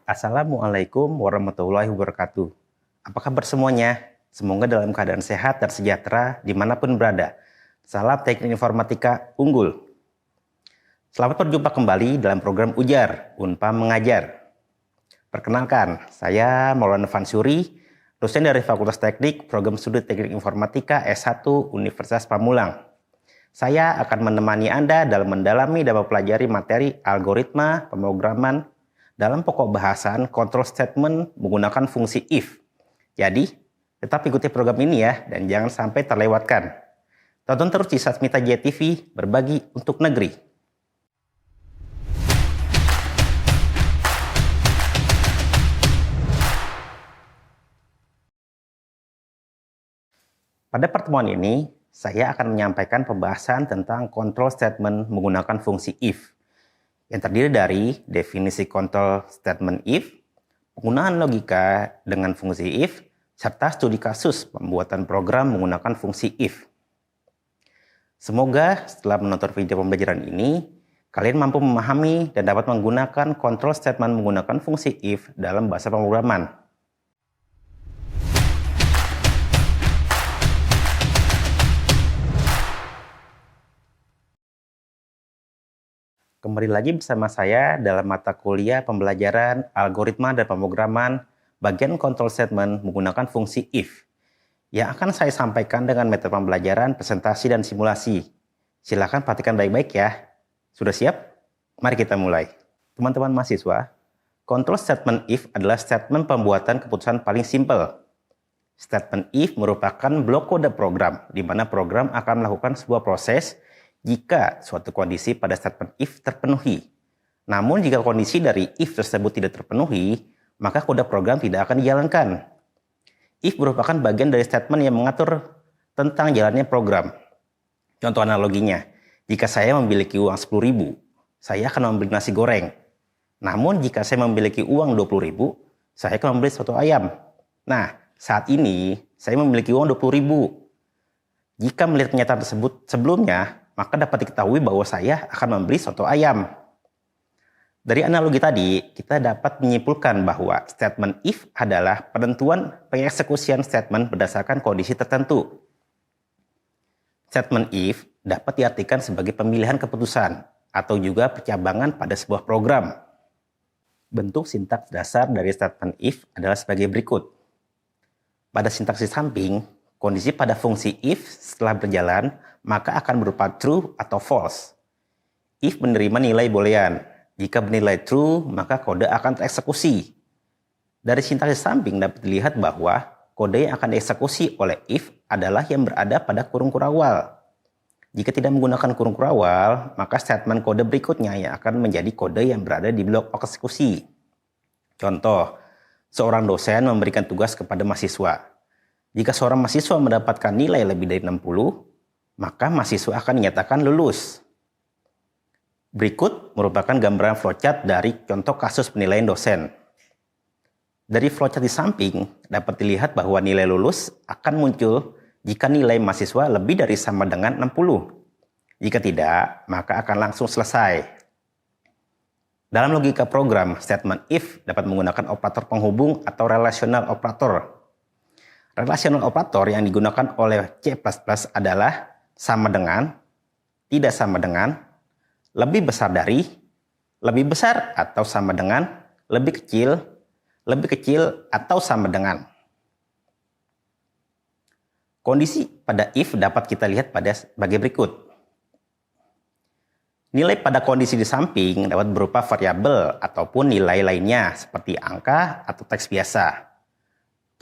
Assalamualaikum warahmatullahi wabarakatuh. Apa kabar semuanya? Semoga dalam keadaan sehat dan sejahtera dimanapun berada. Salam teknik informatika unggul. Selamat berjumpa kembali dalam program Ujar, Unpam Mengajar. Perkenalkan, saya Maulana Fansuri, dosen dari Fakultas Teknik, Program Studi Teknik Informatika S1 Universitas Pamulang. Saya akan menemani Anda dalam mendalami dan mempelajari materi algoritma pemrograman dalam pokok bahasan control statement menggunakan fungsi if. Jadi, tetap ikuti program ini ya, dan jangan sampai terlewatkan. Tonton terus di Sasmita JTV, berbagi untuk negeri. Pada pertemuan ini, saya akan menyampaikan pembahasan tentang control statement menggunakan fungsi if, yang terdiri dari definisi control statement if, penggunaan logika dengan fungsi if, serta studi kasus pembuatan program menggunakan fungsi if. Semoga setelah menonton video pembelajaran ini, kalian mampu memahami dan dapat menggunakan control statement menggunakan fungsi if dalam bahasa pemrograman. Kembali lagi bersama saya dalam mata kuliah pembelajaran algoritma dan pemrograman bagian control statement menggunakan fungsi if, yang akan saya sampaikan dengan metode pembelajaran presentasi dan simulasi. Silahkan perhatikan baik-baik ya. Sudah siap? Mari kita mulai. Teman-teman mahasiswa, control statement if adalah statement pembuatan keputusan paling simpel. Statement if merupakan blok kode program, di mana program akan melakukan sebuah proses jika suatu kondisi pada statement if terpenuhi. Namun jika kondisi dari if tersebut tidak terpenuhi, maka kode program tidak akan dijalankan. If merupakan bagian dari statement yang mengatur tentang jalannya program. Contoh analoginya, jika saya memiliki uang 10.000, saya akan membeli nasi goreng. Namun jika saya memiliki uang 20.000, saya akan membeli soto ayam. Nah, saat ini saya memiliki uang 20.000. Jika melihat pernyataan tersebut sebelumnya, maka dapat diketahui bahwa saya akan membeli soto ayam. Dari analogi tadi, kita dapat menyimpulkan bahwa statement if adalah penentuan pengeksekusian statement berdasarkan kondisi tertentu. Statement if dapat diartikan sebagai pemilihan keputusan atau juga percabangan pada sebuah program. Bentuk sintaks dasar dari statement if adalah sebagai berikut. Pada sintaks di samping, kondisi pada fungsi if setelah berjalan maka akan berupa true atau false. If menerima nilai boolean. Jika bernilai true, maka kode akan tereksekusi. Dari sintaks samping dapat dilihat bahwa kode yang akan dieksekusi oleh if adalah yang berada pada kurung kurawal. Jika tidak menggunakan kurung kurawal, maka statement kode berikutnya yang akan menjadi kode yang berada di blok eksekusi. Contoh, seorang dosen memberikan tugas kepada mahasiswa. Jika seorang mahasiswa mendapatkan nilai lebih dari 60, maka mahasiswa akan dinyatakan lulus. Berikut merupakan gambaran flowchart dari contoh kasus penilaian dosen. Dari flowchart di samping dapat dilihat bahwa nilai lulus akan muncul jika nilai mahasiswa lebih dari sama dengan 60. Jika tidak, maka akan langsung selesai. Dalam logika program, statement if dapat menggunakan operator penghubung atau relational operator. Relational operator yang digunakan oleh C++ adalah sama dengan, tidak sama dengan, lebih besar dari, lebih besar atau sama dengan, lebih kecil atau sama dengan. Kondisi pada if dapat kita lihat sebagai berikut. Nilai pada kondisi di samping dapat berupa variabel ataupun nilai lainnya seperti angka atau teks biasa.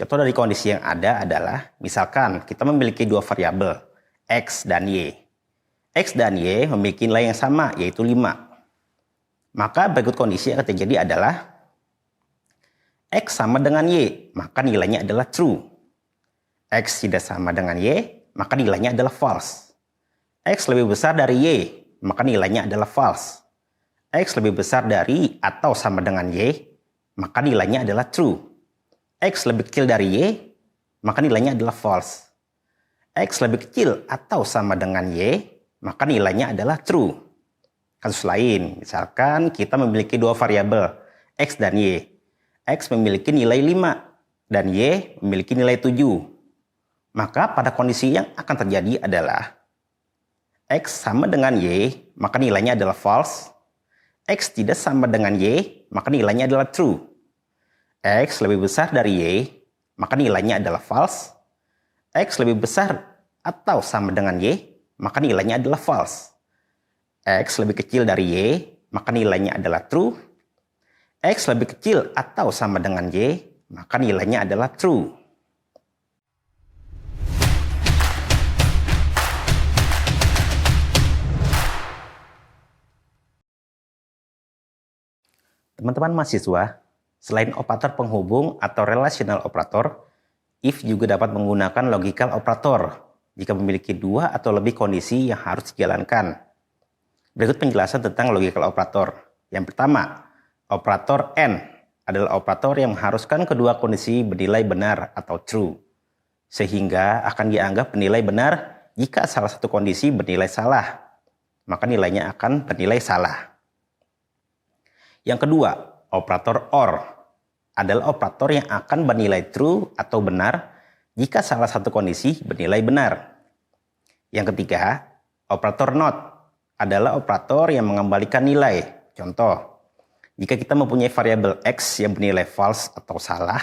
Contoh dari kondisi yang ada adalah, misalkan kita memiliki dua variabel, X dan Y. X dan Y memiliki nilai yang sama, yaitu 5. Maka berikut kondisi yang akan terjadi adalah X sama dengan Y, maka nilainya adalah true. X tidak sama dengan Y, maka nilainya adalah false. X lebih besar dari Y, maka nilainya adalah false. X lebih besar dari atau sama dengan Y, maka nilainya adalah true. X lebih kecil dari Y, maka nilainya adalah false. X lebih kecil atau sama dengan Y, maka nilainya adalah true. Kasus lain, misalkan kita memiliki dua variabel, X dan Y. X memiliki nilai 5 dan Y memiliki nilai 7. Maka pada kondisi yang akan terjadi adalah X sama dengan Y, maka nilainya adalah false. X tidak sama dengan Y, maka nilainya adalah true. X lebih besar dari Y, maka nilainya adalah false. X lebih besar atau sama dengan Y, maka nilainya adalah false. X lebih kecil dari Y, maka nilainya adalah true. X lebih kecil atau sama dengan Y, maka nilainya adalah true. Teman-teman mahasiswa, selain operator penghubung atau relational operator, if juga dapat menggunakan logical operator jika memiliki dua atau lebih kondisi yang harus dijalankan. Berikut penjelasan tentang logical operator. Yang pertama, operator AND adalah operator yang mengharuskan kedua kondisi bernilai benar atau true, sehingga akan dianggap bernilai benar jika salah satu kondisi bernilai salah, maka nilainya akan bernilai salah. Yang kedua, operator OR adalah operator yang akan bernilai true atau benar jika salah satu kondisi bernilai benar. Yang ketiga, operator NOT adalah operator yang mengembalikan nilai. Contoh, jika kita mempunyai variabel X yang bernilai false atau salah,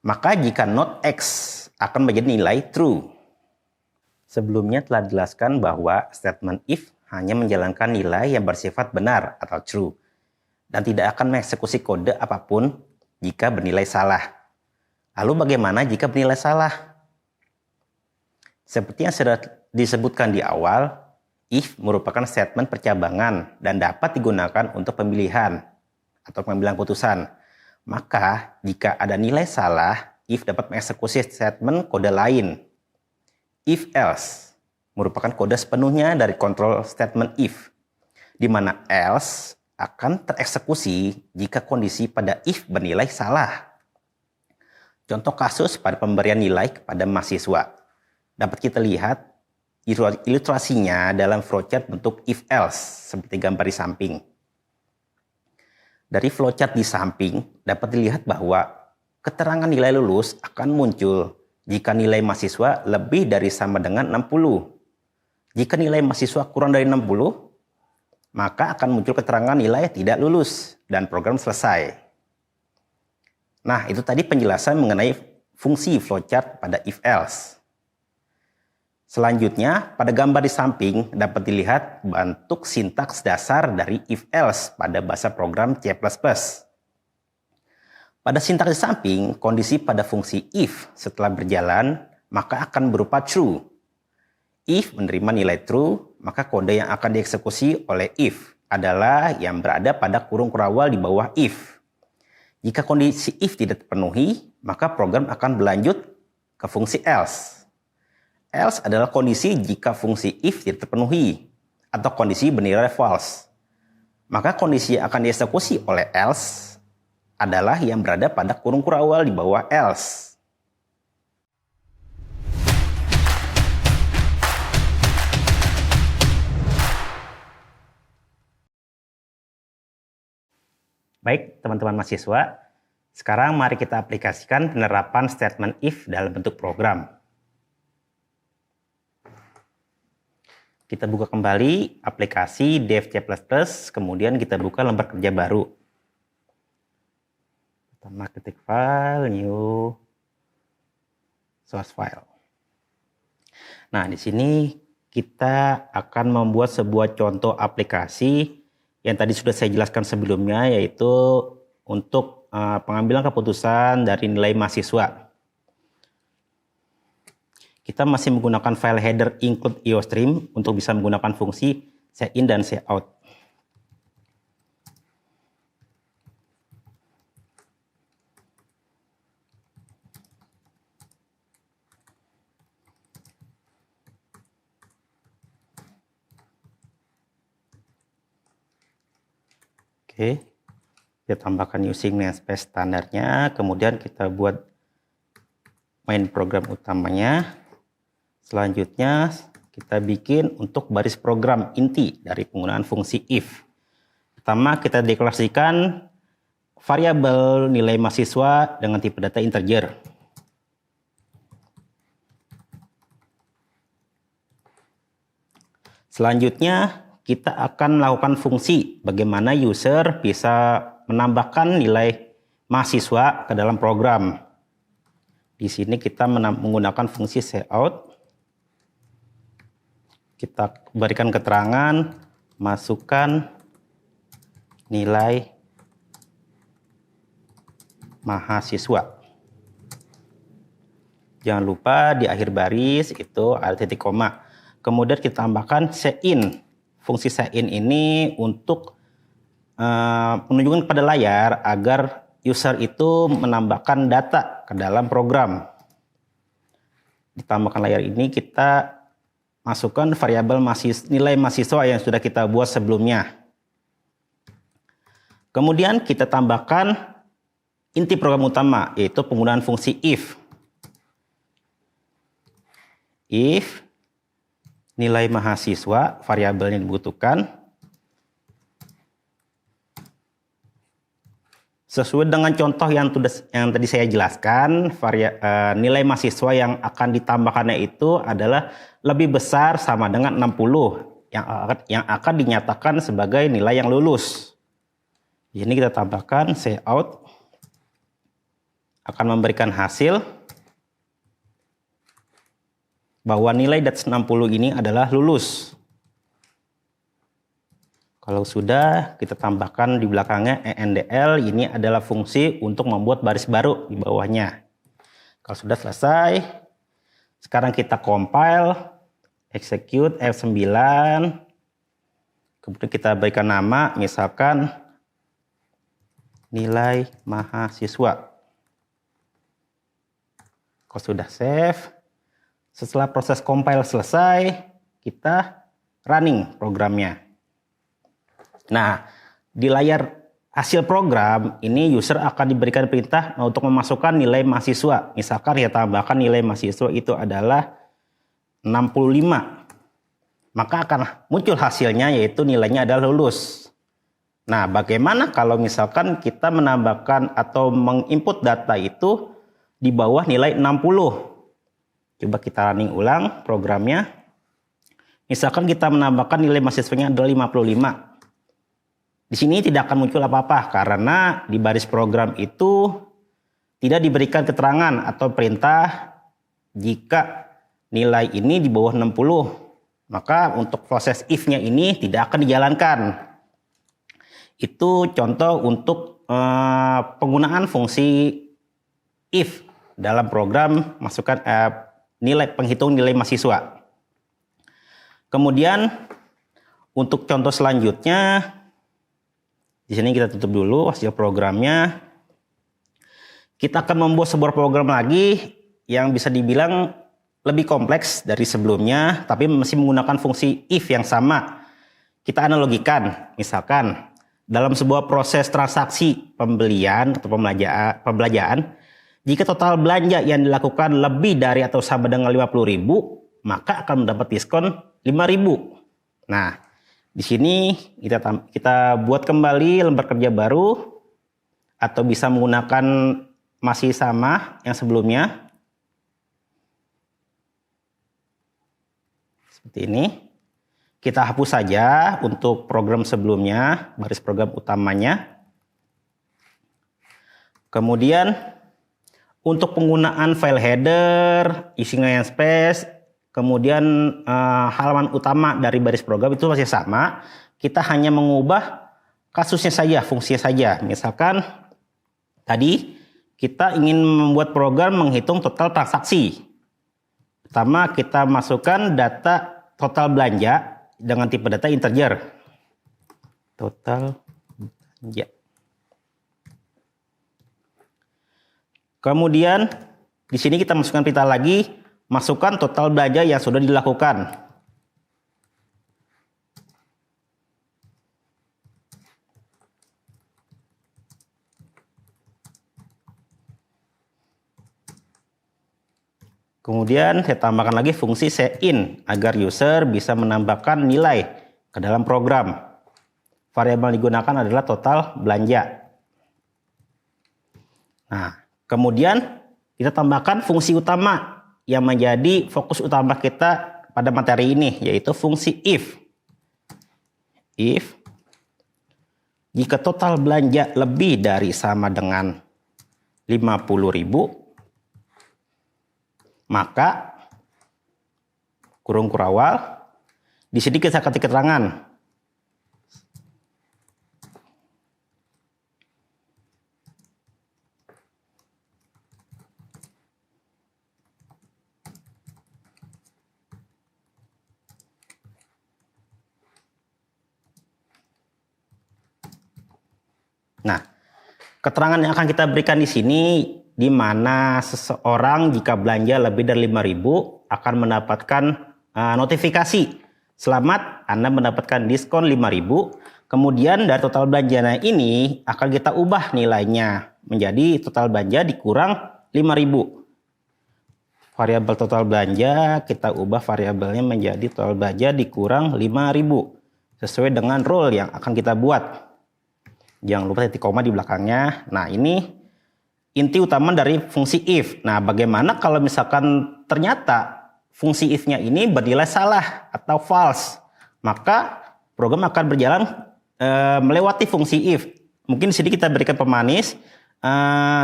maka jika not X akan menjadi nilai true. Sebelumnya telah dijelaskan bahwa statement if hanya menjalankan nilai yang bersifat benar atau true, dan tidak akan mengeksekusi kode apapun jika bernilai salah. Lalu bagaimana jika bernilai salah? Seperti yang sudah disebutkan di awal, if merupakan statement percabangan dan dapat digunakan untuk pemilihan atau pengambilan putusan. Maka jika ada nilai salah, if dapat mengeksekusi statement kode lain. If else merupakan kode sepenuhnya dari kontrol statement if, di mana else akan tereksekusi jika kondisi pada if bernilai salah. Contoh kasus pada pemberian nilai kepada mahasiswa. Dapat kita lihat ilustrasinya dalam flowchart bentuk if else seperti gambar di samping. Dari flowchart di samping dapat dilihat bahwa keterangan nilai lulus akan muncul jika nilai mahasiswa lebih dari sama dengan 60. Jika nilai mahasiswa kurang dari 60, maka akan muncul keterangan nilai tidak lulus dan program selesai. Nah, itu tadi penjelasan mengenai fungsi flowchart pada if else. Selanjutnya, pada gambar di samping dapat dilihat bentuk sintaks dasar dari if else pada bahasa program C++. Pada sintaks di samping, kondisi pada fungsi if setelah berjalan maka akan berupa true. If menerima nilai true, maka kode yang akan dieksekusi oleh if adalah yang berada pada kurung kurawal di bawah if. Jika kondisi if tidak terpenuhi, maka program akan berlanjut ke fungsi else. Else adalah kondisi jika fungsi if tidak terpenuhi atau kondisi bernilai false. Maka kondisi yang akan dieksekusi oleh else adalah yang berada pada kurung kurawal di bawah else. Baik, teman-teman mahasiswa, sekarang mari kita aplikasikan penerapan statement if dalam bentuk program. Kita buka kembali aplikasi Dev C++, kemudian kita buka lembar kerja baru. Pertama ketik file, new source file. Nah, di sini kita akan membuat sebuah contoh aplikasi yang tadi sudah saya jelaskan sebelumnya, yaitu untuk pengambilan keputusan dari nilai mahasiswa. Kita masih menggunakan file header include iostream untuk bisa menggunakan fungsi set-in dan set-out. Oke, kita tambahkan using namespace standarnya, kemudian kita buat main program utamanya. Selanjutnya kita bikin untuk baris program inti dari penggunaan fungsi if. Pertama kita deklarasikan variabel nilai mahasiswa dengan tipe data integer. Selanjutnya, kita akan melakukan fungsi bagaimana user bisa menambahkan nilai mahasiswa ke dalam program. Di sini kita menggunakan fungsi cout. Kita berikan keterangan, masukkan nilai mahasiswa. Jangan lupa di akhir baris itu ada titik koma. Kemudian kita tambahkan cin. Fungsi cin ini untuk menunjukkan pada layar agar user itu menambahkan data ke dalam program. Ditambahkan layar ini kita masukkan variabel nilai mahasiswa yang sudah kita buat sebelumnya. Kemudian kita tambahkan inti program utama, yaitu penggunaan fungsi if. If nilai mahasiswa, variabel yang dibutuhkan, sesuai dengan contoh yang tadi saya jelaskan, nilai mahasiswa yang akan ditambahkannya itu adalah lebih besar sama dengan 60 yang akan dinyatakan sebagai nilai yang lulus. Ini kita tambahkan cout akan memberikan hasil bahwa nilai di atas 60 ini adalah lulus. Kalau sudah, kita tambahkan di belakangnya endl, ini adalah fungsi untuk membuat baris baru di bawahnya. Kalau sudah selesai, sekarang kita compile, execute F9, kemudian kita berikan nama, misalkan nilai mahasiswa. Kalau sudah save, setelah proses compile selesai, kita running programnya. Nah, di layar hasil program ini user akan diberikan perintah untuk memasukkan nilai mahasiswa. Misalkan ya tambahkan nilai mahasiswa itu adalah 65. Maka akan muncul hasilnya yaitu nilainya adalah lulus. Nah, bagaimana kalau misalkan kita menambahkan atau menginput data itu di bawah nilai 60? Coba kita running ulang programnya. Misalkan kita menambahkan nilai mahasiswanya adalah 55. Di sini tidak akan muncul apa-apa karena di baris program itu tidak diberikan keterangan atau perintah jika nilai ini di bawah 60. Maka untuk proses if-nya ini tidak akan dijalankan. Itu contoh untuk penggunaan fungsi if dalam program masukkan penghitung nilai mahasiswa. Kemudian untuk contoh selanjutnya, di sini kita tutup dulu hasil programnya. Kita akan membuat sebuah program lagi yang bisa dibilang lebih kompleks dari sebelumnya, tapi masih menggunakan fungsi if yang sama. Kita analogikan, misalkan dalam sebuah proses transaksi pembelian atau pembelanjaan, jika total belanja yang dilakukan lebih dari atau sama dengan 50.000, maka akan mendapat diskon 5.000. Nah, di sini kita buat kembali lembar kerja baru atau bisa menggunakan masih sama yang sebelumnya. Seperti ini. Kita hapus saja untuk program sebelumnya, baris program utamanya. Kemudian untuk penggunaan file header, isi namespace, kemudian halaman utama dari baris program itu masih sama. Kita hanya mengubah kasusnya saja, fungsinya saja. Misalkan tadi kita ingin membuat program menghitung total transaksi. Pertama kita masukkan data total belanja dengan tipe data integer. Total belanja. Kemudian di sini kita masukkan perintah lagi, masukkan total belanja yang sudah dilakukan. Kemudian saya tambahkan lagi fungsi cin agar user bisa menambahkan nilai ke dalam program. Variabel yang digunakan adalah total belanja. Nah, kemudian kita tambahkan fungsi utama yang menjadi fokus utama kita pada materi ini, yaitu fungsi if. If jika total belanja lebih dari sama dengan 50.000, maka kurung kurawal, di sini kita ketik keterangan. Nah, keterangan yang akan kita berikan di sini, di mana seseorang jika belanja lebih dari 5.000 akan mendapatkan notifikasi. Selamat, Anda mendapatkan diskon 5.000. Kemudian dari total belanjanya ini akan kita ubah nilainya menjadi total belanja dikurang 5.000. Variabel total belanja kita ubah variabelnya menjadi total belanja dikurang 5.000 sesuai dengan rule yang akan kita buat. Jangan lupa titik koma di belakangnya. Nah, ini inti utama dari fungsi if. Nah, bagaimana kalau misalkan ternyata fungsi if-nya ini bernilai salah atau false? Maka program akan berjalan melewati fungsi if. Mungkin di sini kita berikan pemanis,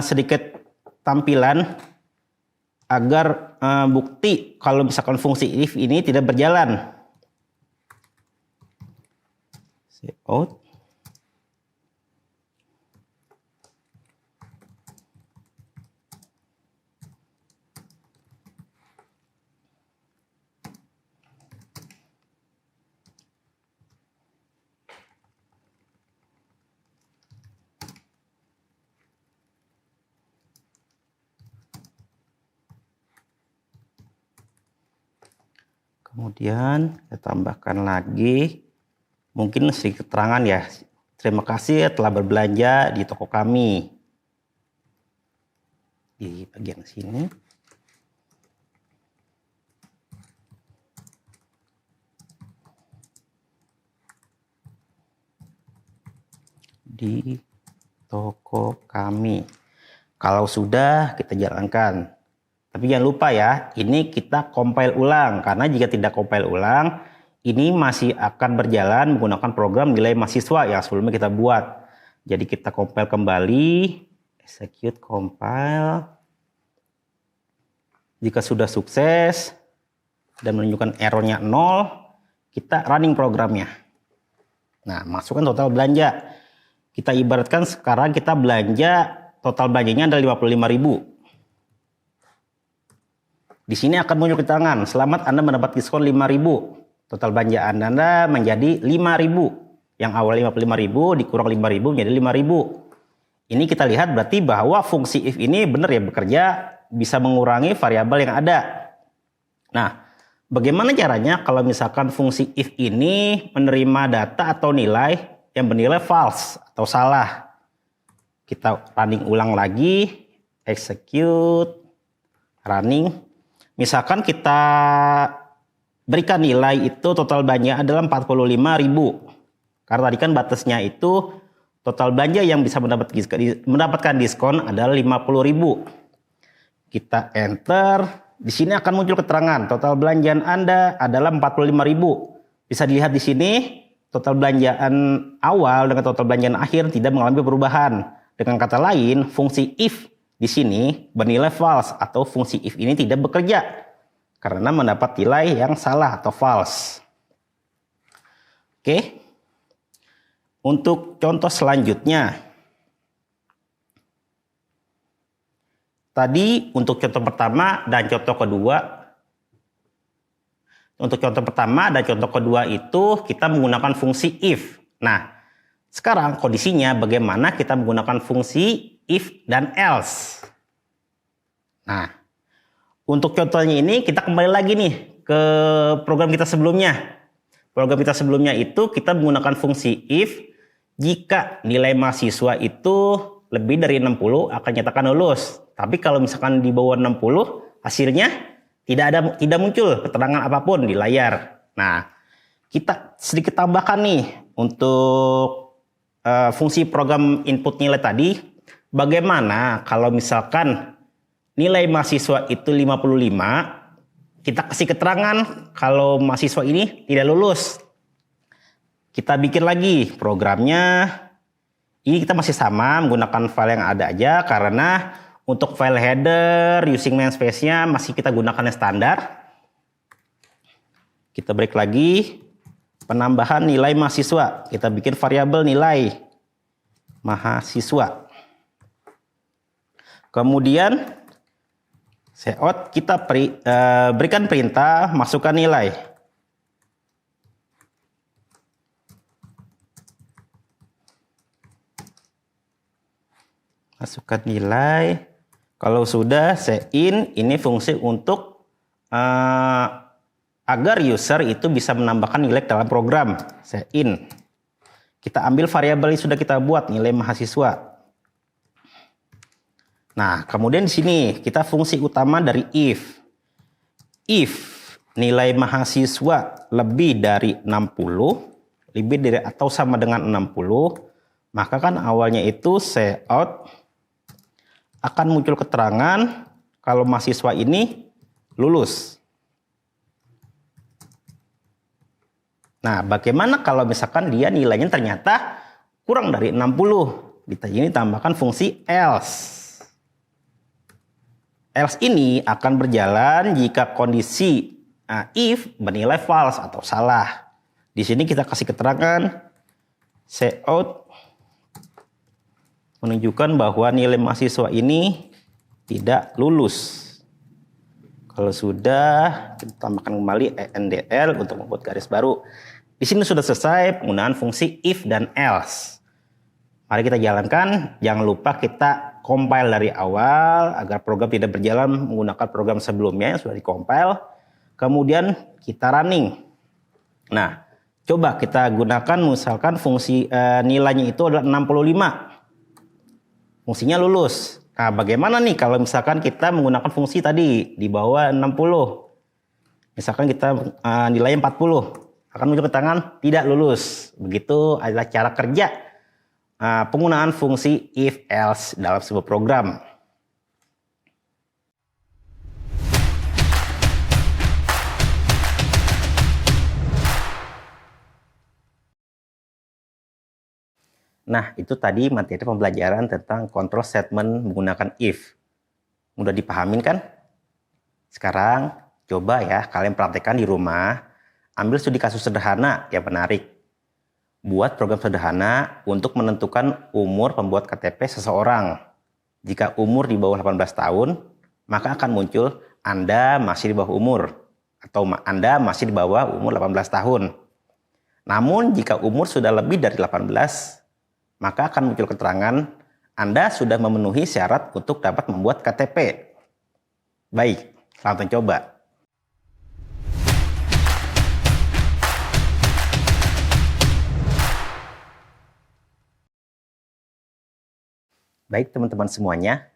sedikit tampilan agar bukti kalau misalkan fungsi if ini tidak berjalan. Save out. Kemudian saya tambahkan lagi mungkin sedikit keterangan ya. Terima kasih telah berbelanja di toko kami. Di bagian sini. Di toko kami. Kalau sudah kita jalankan. Tapi jangan lupa ya, ini kita compile ulang. Karena jika tidak compile ulang, ini masih akan berjalan menggunakan program nilai mahasiswa yang sebelumnya kita buat. Jadi kita compile kembali, execute compile. Jika sudah sukses dan menunjukkan errornya 0, kita running programnya. Nah, masukkan total belanja. Kita ibaratkan sekarang kita belanja, total belanjanya adalah 55.000. Di sini akan muncul keterangan, selamat Anda mendapat diskon 5.000. Total belanja Anda menjadi 5.000. Yang awal 55.000 dikurang 5.000 menjadi 5.000. Ini kita lihat berarti bahwa fungsi if ini benar ya bekerja bisa mengurangi variabel yang ada. Nah, bagaimana caranya kalau misalkan fungsi if ini menerima data atau nilai yang bernilai false atau salah? Kita running ulang lagi, execute, running. Misalkan kita berikan nilai itu total belanja adalah 45.000. Karena tadi kan batasnya itu total belanja yang bisa mendapatkan diskon adalah 50.000. Kita enter. Di sini akan muncul keterangan total belanjaan Anda adalah 45.000. Bisa dilihat di sini total belanjaan awal dengan total belanjaan akhir tidak mengalami perubahan. Dengan kata lain, fungsi if di sini bernilai false atau fungsi if ini tidak bekerja karena mendapat nilai yang salah atau false. Oke. Untuk contoh selanjutnya. Tadi untuk contoh pertama dan contoh kedua. Untuk contoh pertama dan contoh kedua itu kita menggunakan fungsi if. Nah, sekarang kondisinya bagaimana kita menggunakan fungsi if dan else. Nah, untuk contohnya ini kita kembali lagi nih ke program kita sebelumnya. Program kita sebelumnya itu kita menggunakan fungsi if jika nilai mahasiswa itu lebih dari 60 akan nyatakan lulus. Tapi kalau misalkan di bawah 60 hasilnya tidak muncul keterangan apapun di layar. Nah, kita sedikit tambahkan nih untuk fungsi program input nilai tadi. Bagaimana kalau misalkan nilai mahasiswa itu 55, kita kasih keterangan kalau mahasiswa ini tidak lulus. Kita bikin lagi programnya. Ini kita masih sama menggunakan file yang ada aja, karena untuk file header, using namespace-nya masih kita gunakan yang standar. Kita break lagi, penambahan nilai mahasiswa. Kita bikin variabel nilai mahasiswa. Kemudian cout kita berikan perintah masukkan nilai. Masukkan nilai. Kalau sudah in, ini fungsi untuk agar user itu bisa menambahkan nilai dalam program. In. Kita ambil variabel yang sudah kita buat, nilai mahasiswa. Nah, kemudian di sini kita fungsi utama dari if. If nilai mahasiswa lebih dari 60, lebih dari atau sama dengan 60, maka kan awalnya itu cout akan muncul keterangan kalau mahasiswa ini lulus. Nah, bagaimana kalau misalkan dia nilainya ternyata kurang dari 60? Di sini tambahkan fungsi else. Else ini akan berjalan jika kondisi if bernilai false atau salah. Di sini kita kasih keterangan cout menunjukkan bahwa nilai mahasiswa ini tidak lulus. Kalau sudah, kita tambahkan kembali endl untuk membuat garis baru. Di sini sudah selesai penggunaan fungsi if dan else. Mari kita jalankan. Jangan lupa kita compile dari awal agar program tidak berjalan menggunakan program sebelumnya yang sudah di-compile. Kemudian kita running. Nah, coba kita gunakan misalkan fungsi nilainya itu adalah 65. Fungsinya lulus. Nah, bagaimana nih kalau misalkan kita menggunakan fungsi tadi di bawah 60? Misalkan kita nilainya 40, akan muncul keterangan tidak lulus. Begitu adalah cara kerja penggunaan fungsi if else dalam sebuah program. Nah, itu tadi materi pembelajaran tentang control statement menggunakan if. Mudah dipahamin kan? Sekarang coba ya kalian praktekkan di rumah. Ambil studi kasus sederhana yang menarik. Buat program sederhana untuk menentukan umur pembuat KTP seseorang. Jika umur di bawah 18 tahun, maka akan muncul Anda masih di bawah umur. Atau Anda masih di bawah umur 18 tahun. Namun jika umur sudah lebih dari 18, maka akan muncul keterangan Anda sudah memenuhi syarat untuk dapat membuat KTP. Baik, selamat mencoba. Baik teman-teman semuanya,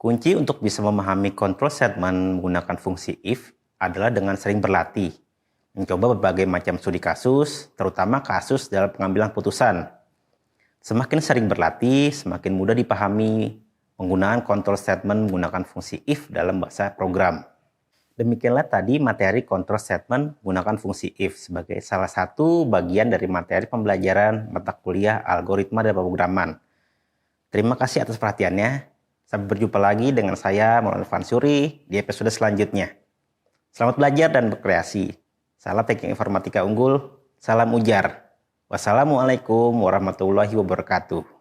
kunci untuk bisa memahami control statement menggunakan fungsi if adalah dengan sering berlatih. Mencoba berbagai macam studi kasus, terutama kasus dalam pengambilan putusan. Semakin sering berlatih, semakin mudah dipahami penggunaan control statement menggunakan fungsi if dalam bahasa program. Demikianlah tadi materi control statement menggunakan fungsi if sebagai salah satu bagian dari materi pembelajaran mata kuliah algoritma dan pemrograman. Terima kasih atas perhatiannya. Sampai berjumpa lagi dengan saya, Maulana Fansuri, di episode selanjutnya. Selamat belajar dan berkreasi. Salam teknik informatika unggul, salam ujar. Wassalamualaikum warahmatullahi wabarakatuh.